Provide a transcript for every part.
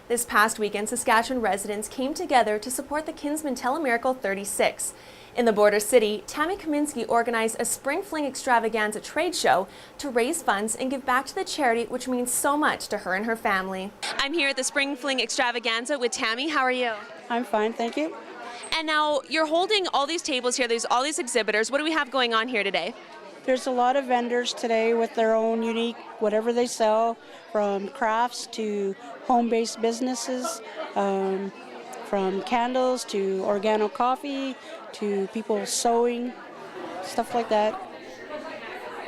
This past weekend, Saskatchewan residents came together to support the Kinsman Telemiracle 36. In the border city, Tammy Kaminski organized a Spring Fling extravaganza trade show to raise funds and give back to the charity, which means so much to her and her family. I'm here at the Spring Fling extravaganza with Tammy. How are you? I'm fine, thank you. And now you're holding all these tables here. There's all these exhibitors. What do we have going on here today? There's a lot of vendors today with their own unique, whatever they sell, from crafts to home-based businesses, from candles to organic coffee to people sewing, stuff like that.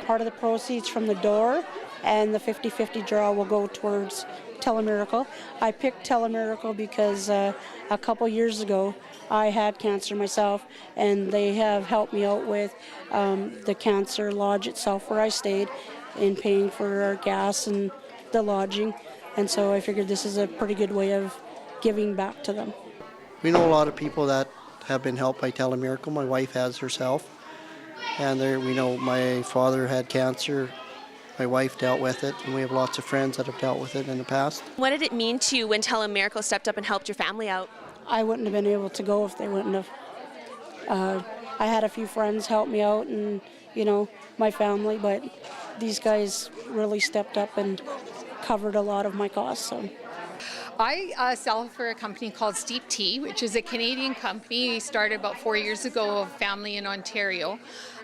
Part of the proceeds from the door and the 50-50 draw will go towards Telemiracle. I picked Telemiracle because a couple years ago I had cancer myself, and they have helped me out with the cancer lodge itself where I stayed in paying for our gas and the lodging, and so I figured this is a pretty good way of giving back to them. We know a lot of people that have been helped by Telemiracle. My wife has herself, and we know my father had cancer. My wife dealt with it, and we have lots of friends that have dealt with it in the past. What did it mean to you when Telemiracle stepped up and helped your family out? I wouldn't have been able to go if they wouldn't have. I had a few friends help me out, and my family, but these guys really stepped up and covered a lot of my costs. So. I sell for a company called Steep Tea, which is a Canadian company. Started about 4 years ago, a family in Ontario.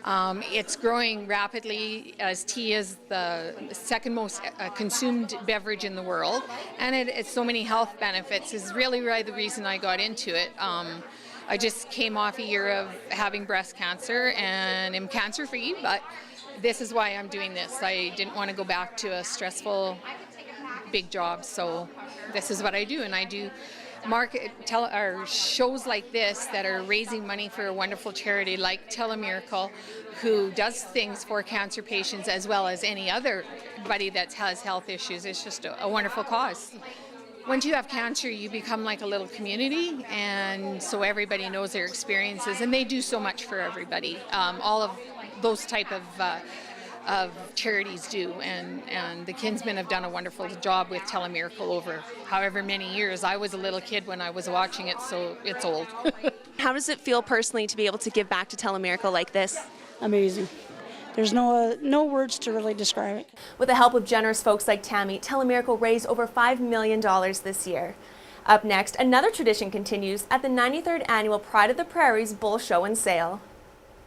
It's growing rapidly, as tea is the second most consumed beverage in the world, and it's so many health benefits is really the reason I got into it. I just came off a year of having breast cancer and am cancer-free, but this is why I'm doing this. I didn't want to go back to a stressful big job, so this is what I do, and I do shows like this that are raising money for a wonderful charity like Telemiracle, who does things for cancer patients as well as anybody that has health issues. It's just a wonderful cause. Once you have cancer, you become like a little community, and so everybody knows their experiences, and they do so much for everybody. All of those type of charities do, and the Kinsmen have done a wonderful job with Telemiracle over however many years. I was a little kid when I was watching it, so it's old. How does it feel personally to be able to give back to Telemiracle like this? Amazing. There's no words to really describe it. With the help of generous folks like Tammy, Telemiracle raised over $5 million this year. Up next, another tradition continues at the 93rd Annual Pride of the Prairies Bull Show and Sale.